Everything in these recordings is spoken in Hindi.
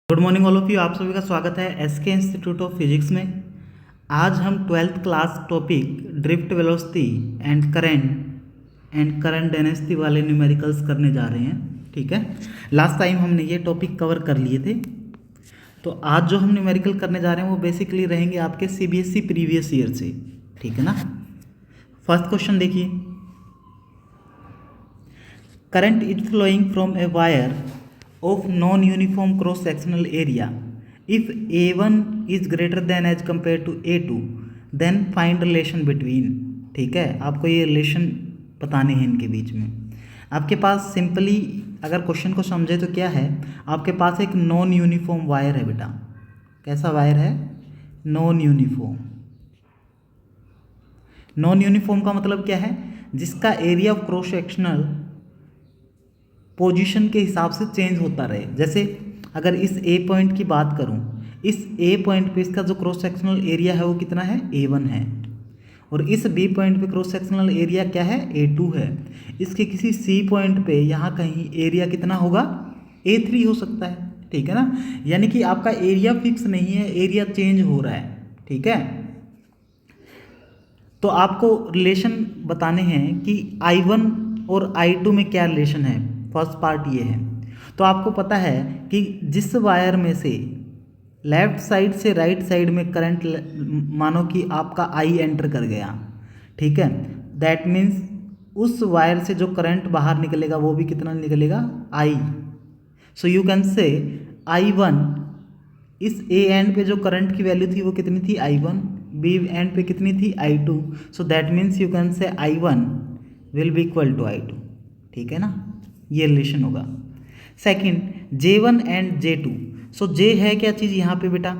Good morning all of you. आप सभी का स्वागत है एसके इंस्टीट्यूट ऑफ फिजिक्स में। आज हम 12th class topic drift velocity and current density वाले न्यूमेरिकल्स करने जा रहे हैं। ठीक है, लास्ट टाइम हमने ये टॉपिक कवर कर लिए थे। तो आज जो हम न्यूमेरिकल करने जा रहे हैं वो बेसिकली रहेंगे आपके सीबीएसई प्रीवियस ईयर से। ठीक है ना। फर्स्ट क्वेश्चन देखिए, current is flowing from a wire of non-uniform cross-sectional area. If A1 is greater than as compared to A2, then find relation between. ठीक है, आपको ये रिलेशन बताने हैं इनके बीच में। आपके पास सिंपली अगर क्वेश्चन को समझे तो क्या है, आपके पास एक नॉन यूनिफॉर्म वायर है बेटा। कैसा वायर है? Non uniform. नॉन यूनिफॉर्म का मतलब क्या है? जिसका area of cross sectional position के हिसाब से चेंज होता रहे। जैसे अगर इस ए पॉइंट की बात करूं, इस ए पॉइंट पे इसका जो क्रॉस सेक्शनल एरिया है वो कितना है? A1 है। और इस बी पॉइंट पे क्रॉस सेक्शनल एरिया क्या है? A2 है। इसके किसी सी पॉइंट पे यहाँ कहीं एरिया कितना होगा? A3 हो सकता है। ठीक है ना। यानी कि आपका एरिया फिक्स नहीं है, एरिया चेंज हो रहा है। ठीक है, तो आपको रिलेशन बताने हैं कि I1 और I2 में क्या रिलेशन है। फर्स्ट पार्ट ये है। तो आपको पता है कि जिस वायर में से लेफ्ट साइड से राइट साइड में करंट, मानो कि आपका I एंटर कर गया, ठीक है, दैट मीन्स उस वायर से जो करंट बाहर निकलेगा वो भी कितना निकलेगा? I। So you can say I1, इस ए एंड पे जो करंट की वैल्यू थी वो कितनी थी? I1। बी एंड पे कितनी थी? I2। So that means you can say I1 will be equal to I2। ठीक है ना, ये रिलेशन होगा। Second, J1 and J2। So J है क्या चीज़ यहाँ पे बेटा?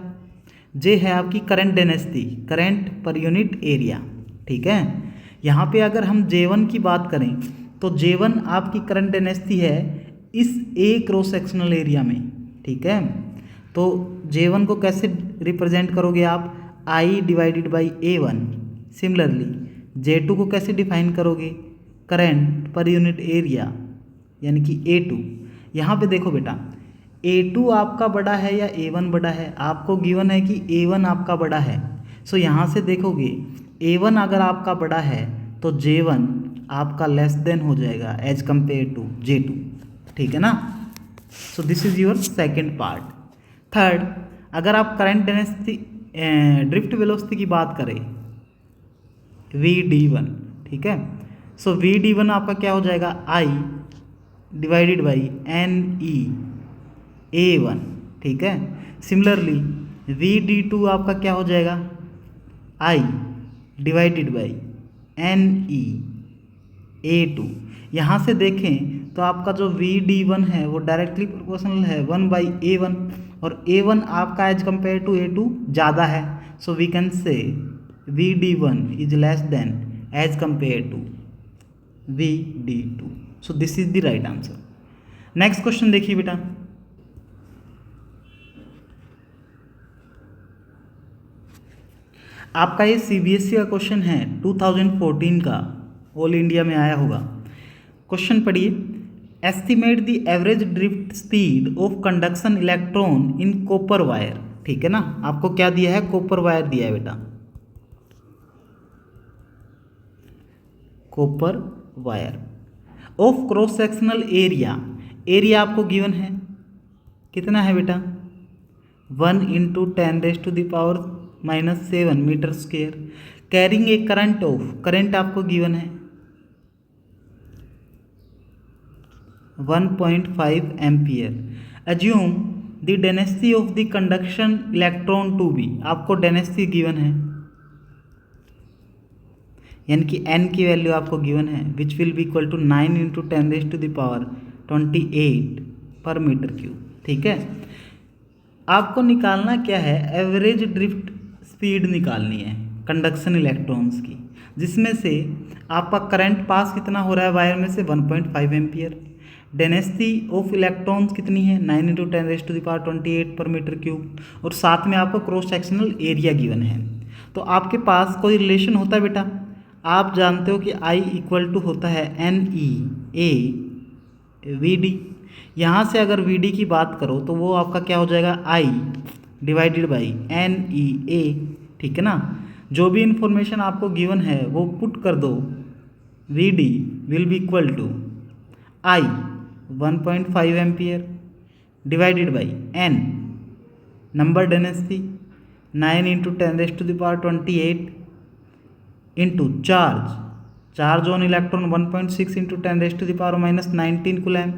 J है आपकी current density, current per unit area. ठीक है, यहाँ पे अगर हम J1 की बात करें तो J1 आपकी करंट डेंसिटी है इस A क्रॉस सेक्शनल एरिया में। ठीक है, तो J1 को कैसे रिप्रेजेंट करोगे आप? I divided by A1। Similarly J2 को कैसे डिफाइन करोगे? करंट पर यूनिट एरिया यानी कि A2। यहाँ पे देखो बेटा, A2 आपका बड़ा है या A1 बड़ा है? आपको गिवन है कि A1 आपका बड़ा है। सो यहाँ से देखोगे A1 अगर आपका बड़ा है तो J1 आपका लेस देन हो जाएगा एज कंपेयर टू J2। ठीक है ना। सो this is your second part. Third, अगर आप करंट डेंसिटी ड्रिफ्ट वेलोसिटी की बात करें VD1, ठीक है, सो VD1 आपका क्या हो जाएगा? I divided by NE A1। ठीक है, सिमिलरली VD2 आपका क्या हो जाएगा? I divided by NE A2। यहाँ से देखें तो आपका जो VD1 है वो डायरेक्टली प्रोपोर्शनल है 1/A1, और A1 आपका एज कंपेयर टू A2 ज़्यादा है। So we can say VD1 is less than as compare to VD2। So this is the right answer. Next question देखिए बेटा, आपका ये सीबीएसई का क्वेश्चन है 2014 का, ऑल इंडिया में आया होगा। क्वेश्चन पढ़िए, estimate the average drift speed of conduction electron in copper wire. ठीक है ना, आपको क्या दिया है? कॉपर वायर दिया है बेटा, copper wire of cross sectional area. Area आपको गिवन है, कितना है बेटा? 1 × 10⁻⁻7 metre square. Carrying a current of, current आपको गिवन है 1.5 ampere. Assume the density of the conduction electron to be, आपको डेंसिटी गिवन है यानी कि n की वैल्यू आपको गिवन है which will be equal to 9 × 10⁻28 पर मीटर क्यूब। ठीक है, आपको निकालना क्या है? एवरेज ड्रिफ्ट स्पीड निकालनी है कंडक्शन इलेक्ट्रॉन्स की, जिसमें से आपका करंट पास कितना हो रहा है वायर में से? 1.5 एम्पियर। डेंसिटी ऑफ इलेक्ट्रॉन्स कितनी है? 9 × 10⁻28 पर मीटर क्यूब, और साथ में आपको क्रॉस सेक्शनल एरिया गिवन है। तो आपके पास कोई रिलेशन होता है बेटा? आप जानते हो कि I इक्वल टू होता है NE A VD, यहाँ से अगर वी डी की बात करो तो वो आपका क्या हो जाएगा, आई डिवाइडेड बाई एन ई ए, ठीक है ना। जो भी इंफॉर्मेशन आपको गिवन है वो पुट कर दो, V D will be equal to I 1.5 ampere divided by N number density 9 into 10⁻28 into charge on electron 1.6 into 10⁻⁻19 coulomb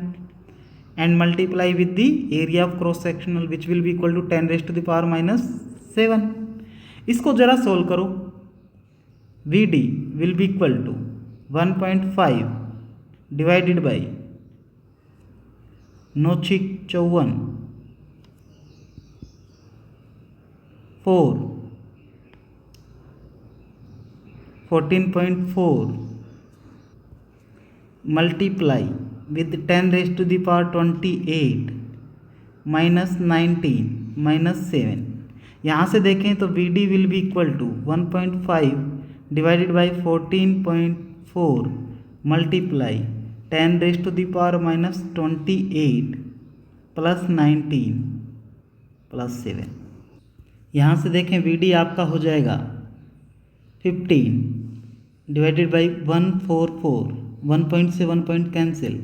and multiply with the area of cross sectional which will be equal to 10⁻⁻7। इसको जरा सोल्व करो, V D will be equal to 1.5 divided by 9×54 14.4 multiply with 10⁻28 minus 19 minus 7। यहाँ से देखें तो V D will be equal to 1.5 divided by 14.4 multiply 10⁻⁻28 plus 19 plus 7। यहाँ से देखें वी डी आपका हो जाएगा 15 डिवाइडेड बाई 144, 1 पॉइंट से 1 पॉइंट कैंसिल,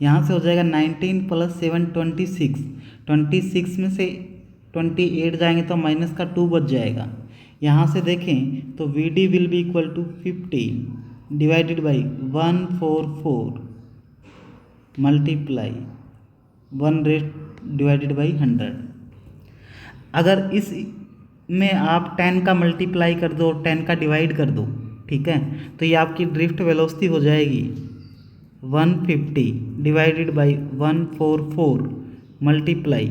यहाँ से हो जाएगा 19 प्लस 7 26, 26 में से 28 जाएंगे तो माइनस का 2 बच जाएगा। यहाँ से देखें तो V D will be equal to 15 divided by 144 multiply 1 divided by 100। अगर इस में आप 10 का मल्टीप्लाई कर दो, 10 का डिवाइड कर दो, ठीक है, तो ये आपकी ड्रिफ्ट वेलोसिटी हो जाएगी 150 डिवाइडेड बाई 144 मल्टीप्लाई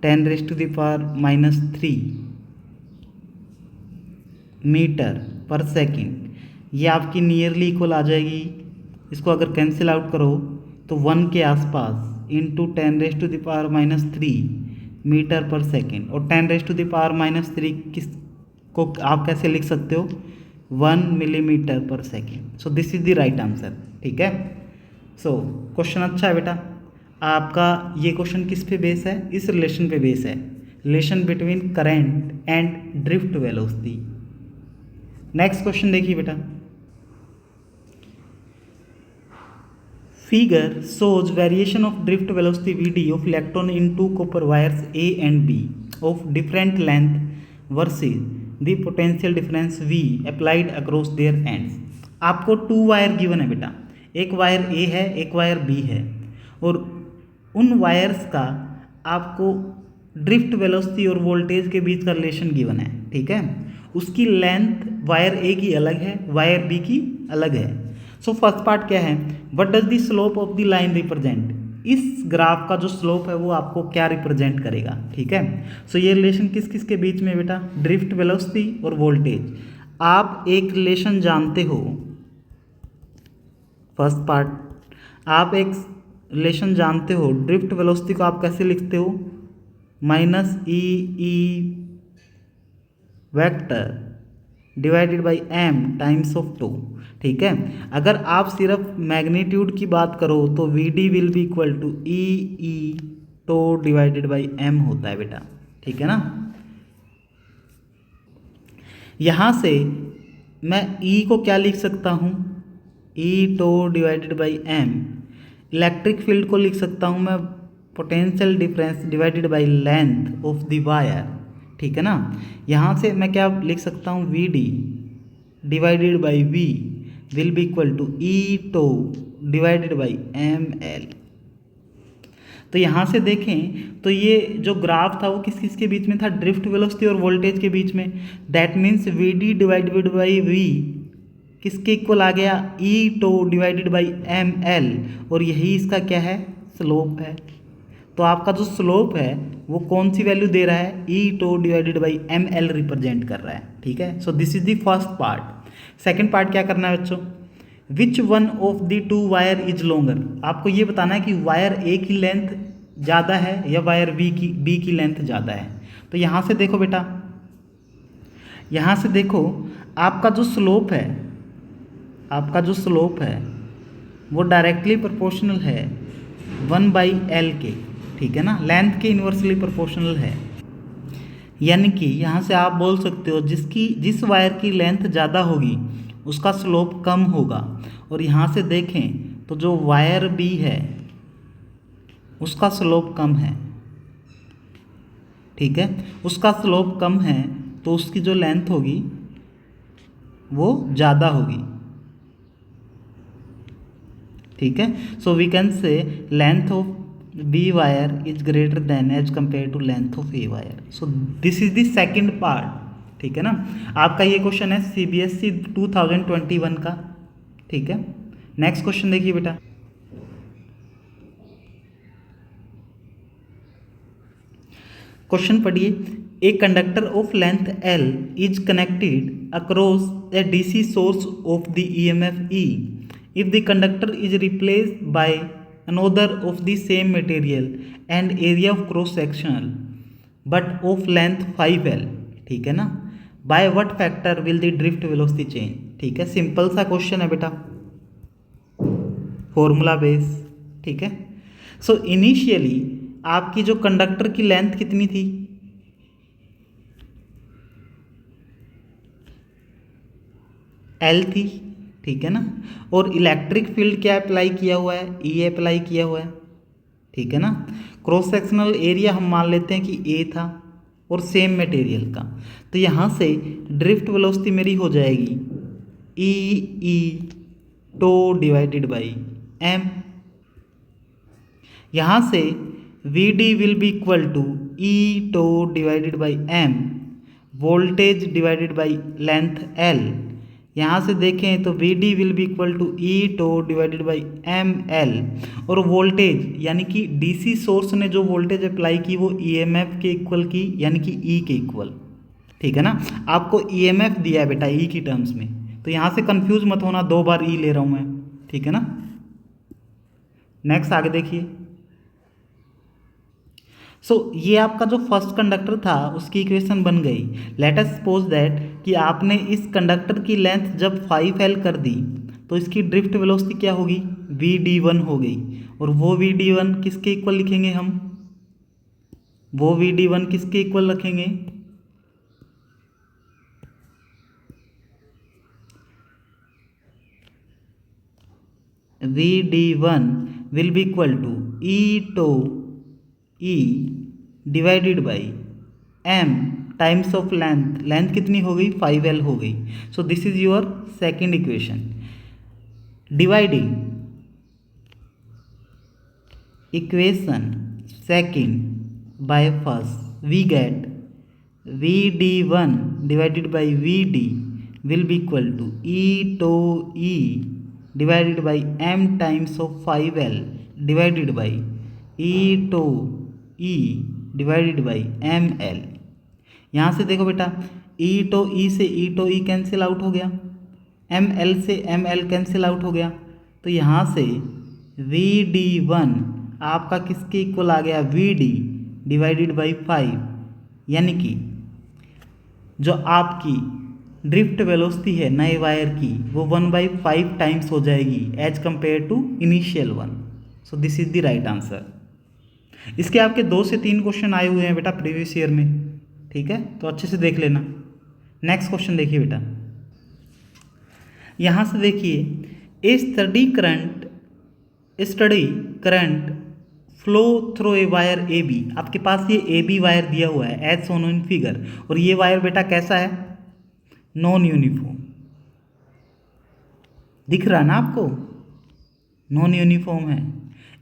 10⁻⁻³ मीटर पर सेकेंड। ये आपकी नियरली इक्वल आ जाएगी। इसको अगर कैंसिल आउट करो तो 1 के आसपास इंटू 10⁻⁻³ मीटर पर सेकेंड। और 10⁻⁻³ किस को आप कैसे लिख सकते हो, 1 मिलीमीटर पर second. So this is the right answer, ठीक है। सो क्वेश्चन अच्छा है बेटा। आपका ये क्वेश्चन किस पे बेस है, इस रिलेशन पे बेस है, relation between current and drift velocity. Next question देखिए बेटा, figure shows variation of drift velocity Vd of electron in two copper wires A and B of different length versus the potential difference V applied across their ends। आपको 2 वायर गिवन है बेटा, एक वायर A है एक वायर B है, और उन वायर्स का आपको ड्रिफ्ट वेलोसिटी और वोल्टेज के बीच का रिलेशन गिवन है, ठीक है। उसकी लेंथ वायर A की अलग है, वायर B की अलग है। सो फर्स्ट पार्ट क्या है, what does the slope of the line represent. इस ग्राफ का जो स्लोप है वो आपको क्या रिप्रेजेंट करेगा, ठीक है। सो ये रिलेशन किस किस के बीच में बेटा, ड्रिफ्ट वेलोसिटी और वोल्टेज। आप एक रिलेशन जानते हो, फर्स्ट पार्ट आप एक रिलेशन जानते हो, ड्रिफ्ट वेलोसिटी को आप कैसे लिखते हो, minus E vector divided by m times of tau, ठीक है। अगर आप सिर्फ मैग्नीट्यूड की बात करो तो V D will be equal to E to divided by m होता है बेटा, ठीक है ना। यहाँ से मैं E को क्या लिख सकता हूँ, E to divided by m। Electric field को लिख सकता हूँ मैं potential difference divided by length of the wire, ठीक है ना। यहाँ से मैं क्या लिख सकता हूँ, V D divided by V will be equal to E to divided by M L. तो यहाँ से देखें तो ये जो ग्राफ था वो किस किस के बीच में था, ड्रिफ्ट वेलोसिटी और वोल्टेज के बीच में। That means we D divided by V किसके इक्वल आ गया, E to divided by M L, और यही इसका क्या है, स्लोप है। तो आपका जो स्लोप है वो कौन सी वैल्यू दे रहा है, e to divided by M l represent कर रहा है, ठीक है। So this is the first part. Second part क्या करना है बच्चों, which one of the two wire is longer. आपको ये बताना है कि वायर ए की लेंथ ज़्यादा है या वायर बी की लेंथ ज़्यादा है। तो यहाँ से देखो बेटा, यहाँ से देखो आपका जो स्लोप है वो डायरेक्टली प्रोपोर्शनल है 1/L के, ठीक है ना, लेंथ के इन्वर्सली प्रोपोर्शनल है। यानी कि यहाँ से आप बोल सकते हो जिस वायर की लेंथ ज़्यादा होगी उसका स्लोप कम होगा। और यहाँ से देखें तो जो वायर बी है उसका स्लोप कम है, ठीक है, उसका स्लोप कम है तो उसकी जो लेंथ होगी वो ज़्यादा होगी, ठीक है। So we can say length of B wire is greater than as compare to length of A wire. So this is the second part, ठीक है ना। आपका ये क्वेश्चन है CBSE 2021 का, ठीक है। नेक्स्ट क्वेश्चन देखिए बेटा, क्वेश्चन पढ़िए। A conductor of length L is connected across A DC source of the EMF E if the conductor is replaced by another of the same material and area of cross sectional but of length 5L, ठीक है ना, by what factor will the drift velocity change, ठीक है। सिंपल सा क्वेश्चन है बेटा, फॉर्मूला बेस, ठीक है। सो इनिशियली आपकी जो कंडक्टर की लेंथ कितनी थी, L थी, ठीक है ना। और इलेक्ट्रिक फील्ड क्या अप्लाई किया हुआ है, E अप्लाई किया हुआ है, ठीक है ना। क्रॉस सेक्शनल एरिया हम मान लेते हैं कि A था और सेम मटेरियल का, तो यहाँ से ड्रिफ्ट वेलोसिटी मेरी हो जाएगी E tau divided by M। यहाँ से VD will be equal to E tau divided by M, voltage divided by length L। यहाँ से देखें तो VD will be equal to E tau divided by ML, और वोल्टेज यानी कि DC सोर्स ने जो वोल्टेज अप्लाई की वो EMF के इक्वल की, यानी कि E के इक्वल, ठीक है ना। आपको EMF दिया है बेटा E की टर्म्स में, तो यहाँ से कंफ्यूज मत होना, 2 बार E ले रहा हूँ मैं, ठीक है ना। नेक्स्ट आगे देखिए। सो ये आपका जो फर्स्ट कंडक्टर था उसकी इक्वेशन बन गई। लेट अस सपोज दैट कि आपने इस कंडक्टर की लेंथ जब 5L कर दी तो इसकी ड्रिफ्ट वेलोसिटी क्या होगी, VD1 हो गई। और वो VD1 किसके इक्वल लिखेंगे हम, वो VD1 किसके इक्वल रखेंगे, VD1 will be equal to E tau E divided by M times of length, length कितनी हो गई, 5L हो गई। So this is your second equation. Dividing equation second by first we get VD1 divided by VD will be equal to E tau E divided by M times of 5L divided by E tau E divided by ML। यहाँ से देखो बेटा E टो E से E tau E cancel out हो गया, ML से ML कैंसिल आउट हो गया, तो यहाँ से VD1 आपका किसके इक्वल आ गया, VD डिवाइडेड बाई 5, यानी कि जो आपकी ड्रिफ्ट वेलोसिटी है नए वायर की वो 1/5 टाइम्स हो जाएगी as compare to initial one. So this is the right answer. इसके आपके 2 से 3 क्वेश्चन आए हुए हैं बेटा प्रीवियस ईयर में, ठीक है, तो अच्छे से देख लेना। नेक्स्ट क्वेश्चन देखिए बेटा, यहाँ से देखिए study current flow through a wire AB। आपके पास ये AB वायर दिया हुआ है एज सोन इन फिगर, और ये वायर बेटा कैसा है, नॉन यूनिफॉर्म, दिख रहा ना आपको, नॉन यूनिफॉर्म है।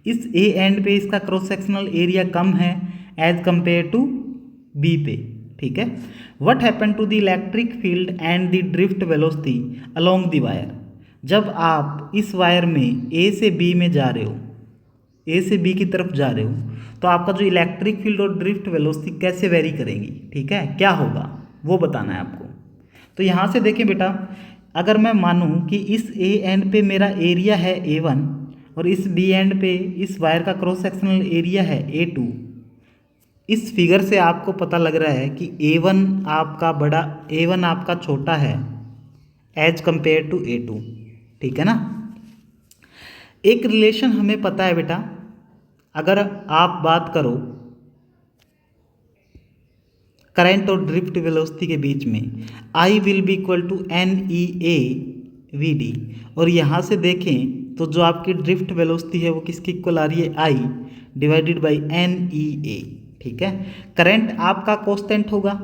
इस A एंड पे इसका क्रॉस सेक्शनल एरिया कम है एज कंपेयर टू B पे, ठीक है। What happen to the electric field and the drift velocity along the wire. जब आप इस वायर में A से B में जा रहे हो, A से B की तरफ जा रहे हो, तो आपका जो इलेक्ट्रिक फील्ड और ड्रिफ्ट वेलोसिटी कैसे वेरी करेंगी, ठीक है, क्या होगा वो बताना है आपको। तो यहाँ से देखें बेटा, अगर मैं मानूँ कि इस A एंड पे मेरा एरिया है A1 और इस B एंड पे इस वायर का क्रॉस सेक्शनल एरिया है A2, इस फिगर से आपको पता लग रहा है कि A1 आपका बड़ा, A1 आपका छोटा है एज कंपेयर टू A2, ठीक है ना। एक रिलेशन हमें पता है बेटा अगर आप बात करो करंट और ड्रिफ्ट वेलोसिटी के बीच में, I will be equal to N E A V D, और यहाँ से देखें तो जो आपकी ड्रिफ्ट वेलोसिटी है वो किसकी इक्वल आ रही है, आई डिवाइडेड बाई एन ई ए। ठीक है, करंट आपका कांस्टेंट होगा,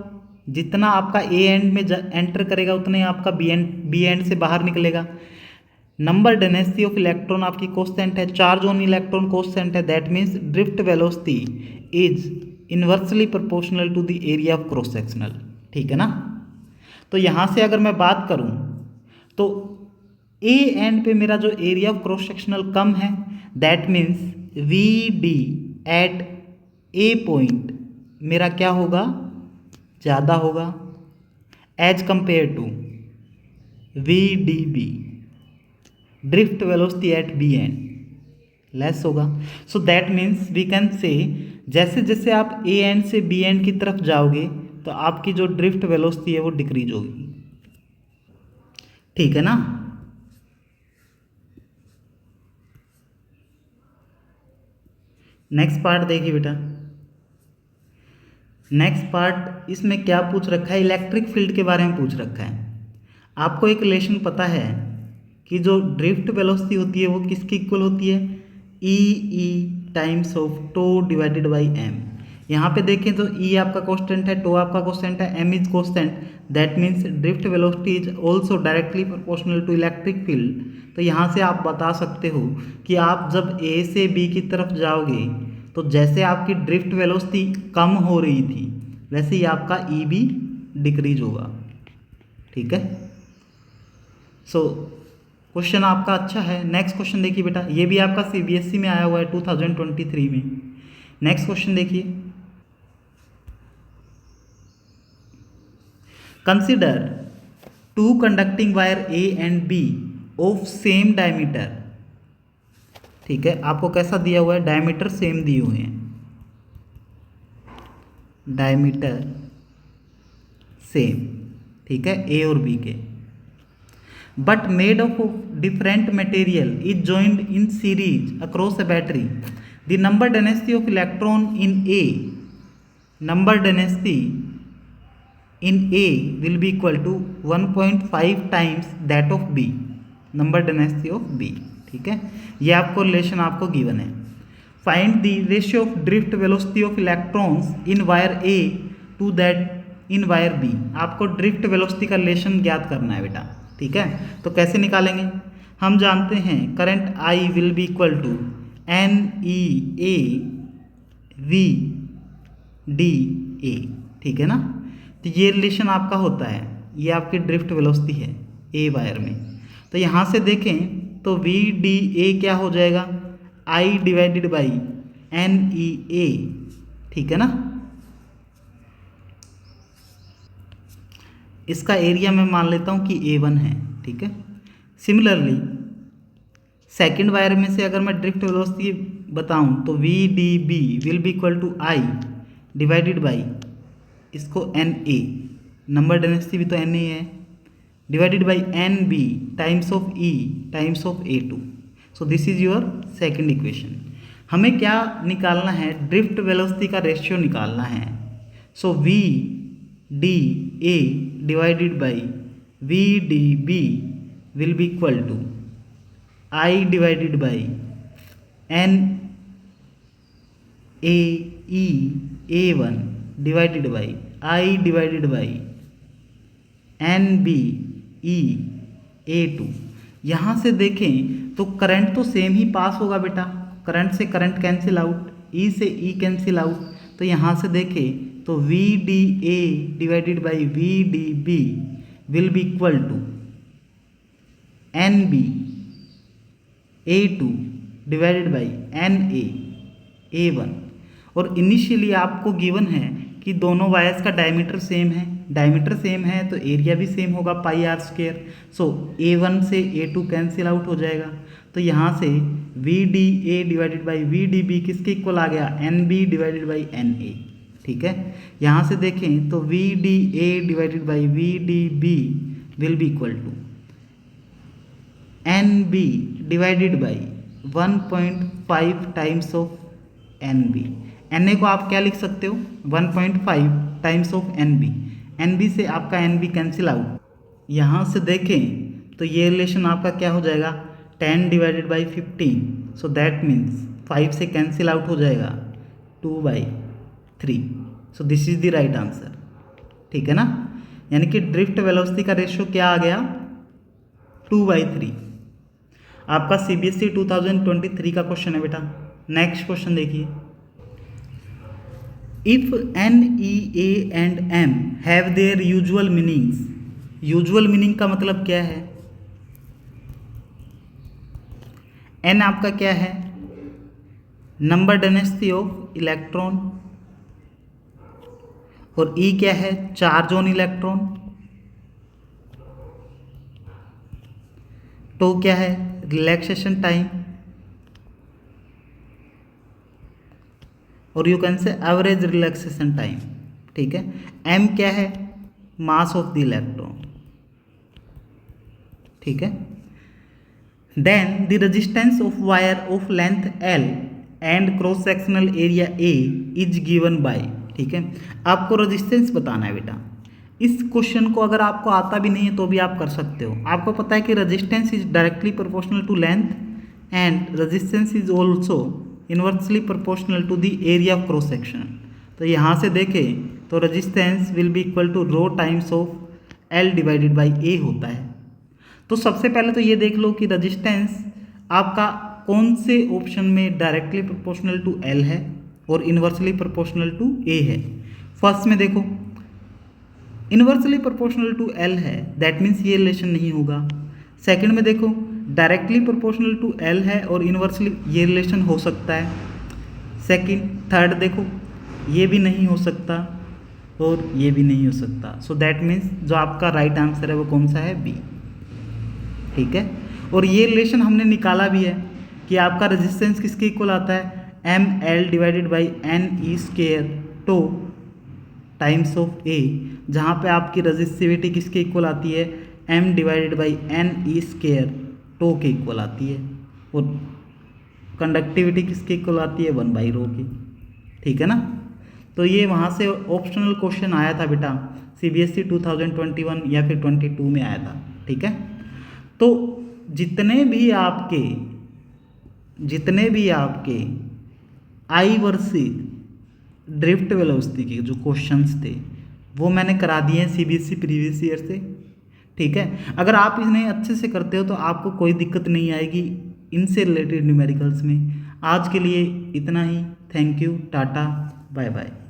जितना आपका ए एंड में एंटर करेगा उतना ही आपका बी एंड से बाहर निकलेगा। नंबर डेंसिटी ऑफ इलेक्ट्रॉन आपकी कांस्टेंट है, चार्ज ऑन इलेक्ट्रॉन कांस्टेंट है, that means drift velocity is inversely proportional to the area of cross sectional. ठीक है ना। तो यहाँ से अगर मैं बात करूँ तो ए एंड पे मेरा जो एरिया ऑफ क्रॉस सेक्शनल कम है, that means we d at A point मेरा क्या होगा, ज़्यादा होगा as compare to v D B, drift velocity at B end less होगा। So that means we can say जैसे जैसे आप ए एंड से बी एंड की तरफ जाओगे तो आपकी जो ड्रिफ्ट वेलोसिटी है वो डिक्रीज होगी। ठीक है ना। नेक्स्ट पार्ट देखिए बेटा, नेक्स्ट पार्ट इसमें क्या पूछ रखा है, इलेक्ट्रिक फील्ड के बारे में पूछ रखा है। आपको एक रिलेशन पता है कि जो ड्रिफ्ट वेलोसिटी होती है वो किसकी इक्वल होती है, e e times of tau divided by m. यहाँ पे देखें तो ई आपका कांस्टेंट है, टो आपका कांस्टेंट है, M is constant, that means drift velocity is also directly proportional to electric field. तो यहाँ से आप बता सकते हो कि आप जब ए से बी की तरफ जाओगे तो जैसे आपकी ड्रिफ्ट वेलोसिटी कम हो रही थी वैसे ही आपका ई भी डिक्रीज होगा। ठीक है। सो क्वेश्चन आपका अच्छा है। नेक्स्ट क्वेश्चन देखिए बेटा, ये भी आपका सीबीएसई में आया हुआ है 2023 में। नेक्स्ट क्वेश्चन देखिए, consider two conducting wire A and B of same diameter. ठीक है, आपको कैसा दिया हुआ है, डायमीटर सेम दिए हुए हैं, डायमीटर सेम। ठीक है, ए और बी के, but made of different material is joined in series across a battery. The number density of electron in A, number density in A will be equal to 1.5 times that of B, number density of B. ठीक है, ये आपको रिलेशन आपको गिवन है। Find the ratio of drift velocity of electrons in wire A to that in wire B. आपको ड्रिफ्ट वेलोसिटी का रिलेशन ज्ञात करना है बेटा। ठीक है, तो कैसे निकालेंगे, हम जानते हैं current I will be equal to N E A V D A. ठीक है ना। तो ये रिलेशन आपका होता है, ये आपकी ड्रिफ्ट वेलोसिटी है ए वायर में। तो यहाँ से देखें तो वी डी ए क्या हो जाएगा, आई डिवाइडेड बाई एन ई ए। ठीक है ना। इसका एरिया मैं मान लेता हूँ कि A1 है। ठीक है, सिमिलरली सेकेंड वायर में से अगर मैं ड्रिफ्ट वेलोसिटी बताऊँ तो V D B will be equal to I divided by इसको एन ए, नंबर डेंसिटी भी तो एन ए है, divided by N B times of E times of A2। So this is your second equation. हमें क्या निकालना है, ड्रिफ्ट वेलोसिटी का रेशियो निकालना है। So V D A divided by V D B will be equal to I divided by N A E A1 divided by I divided by N B E A2। यहाँ से देखें तो करंट तो सेम ही पास होगा बेटा, करंट से करंट कैंसिल आउट, ई से ई कैंसिल आउट। तो यहाँ से देखें तो V D A divided by V D B will be equal to N B A2 divided by N A A1। और इनिशियली आपको गिवन है कि दोनों वायर्स का डायमीटर सेम है, डायमीटर सेम है तो एरिया भी सेम होगा पाई आर स्क्वायर। सो A1 से A2 कैंसिल आउट हो जाएगा। तो यहाँ से V D A divided by V D B किसके इक्वल आ गया, N B divided by N A. ठीक है, यहाँ से देखें तो V D A divided by V D B will be equal to N B divided by 1.5 times of N B. N A को आप क्या लिख सकते हो 1.5 times of N B. N B से आपका एन बी कैंसिल आउट। यहाँ से देखें तो ये रिलेशन आपका क्या हो जाएगा 10 divided by 15, so that means 5 से कैंसिल आउट हो जाएगा 2/3। सो this is the right answer. ठीक है ना, यानी कि ड्रिफ्ट वेलोसिटी का रेशियो क्या आ गया 2/3। आपका सीबीएसई 2023 का क्वेश्चन है बेटा। नेक्स्ट क्वेश्चन देखिए, if N E A and M have their usual meanings. Usual meaning का मतलब क्या है, एन आपका क्या है नंबर डेंसिटी ऑफ इलेक्ट्रॉन, और ई क्या है चार्ज ऑन इलेक्ट्रॉन, तो क्या है रिलैक्सेशन टाइम, और you can say average relaxation time. ठीक है, एम क्या है मास ऑफ द इलेक्ट्रॉन। ठीक है, then the resistance of wire of length L and cross sectional area A is given by. ठीक है, आपको रेजिस्टेंस बताना है बेटा। इस क्वेश्चन को अगर आपको आता भी नहीं है तो भी आप कर सकते हो। आपको पता है कि resistance is directly proportional to length and resistance is also inversely proportional to the area of cross section. तो यहाँ से देखें तो resistance will be equal to rho times of l divided by A होता है। तो सबसे पहले तो ये देख लो कि रेजिस्टेंस आपका कौन से ऑप्शन में डायरेक्टली प्रोपोर्शनल टू एल है और इनवर्सली प्रोपोर्शनल टू ए है। फर्स्ट में देखो इनवर्सली प्रोपोर्शनल टू एल है, दैट मीन्स ये रिलेशन नहीं होगा। सेकंड में देखो डायरेक्टली प्रोपोर्शनल टू एल है और इनवर्सली ये रिलेशन हो सकता है सेकंड। थर्ड देखो ये भी नहीं हो सकता और ये भी नहीं हो सकता। सो दैट मीन्स जो आपका राइट आंसर है वो कौन सा है बी। ठीक है, और ये रिलेशन हमने निकाला भी है कि आपका रेजिस्टेंस किसके इक्वल आता है m l divided by n e square tau times of A, जहाँ पे आपकी रेजिस्टिविटी किसके इक्वल आती है m divided by n e square tau के इक्वल आती है, और कंडक्टिविटी किसके इक्वल आती है 1/रो की। ठीक है ना, तो ये वहाँ से ऑप्शनल क्वेश्चन आया था बेटा सीबीएसई 2021 या फिर 22 में आया था। ठीक है, तो जितने भी आपके आई वर्सेस ड्रिफ्ट वेलोसिटी के जो क्वेश्चंस थे वो मैंने करा दिए हैं सीबीएसई प्रीवियस ईयर से। ठीक है, अगर आप इन्हें अच्छे से करते हो तो आपको कोई दिक्कत नहीं आएगी इनसे रिलेटेड न्यूमेरिकल्स में। आज के लिए इतना ही। Thank you, tata, bye bye.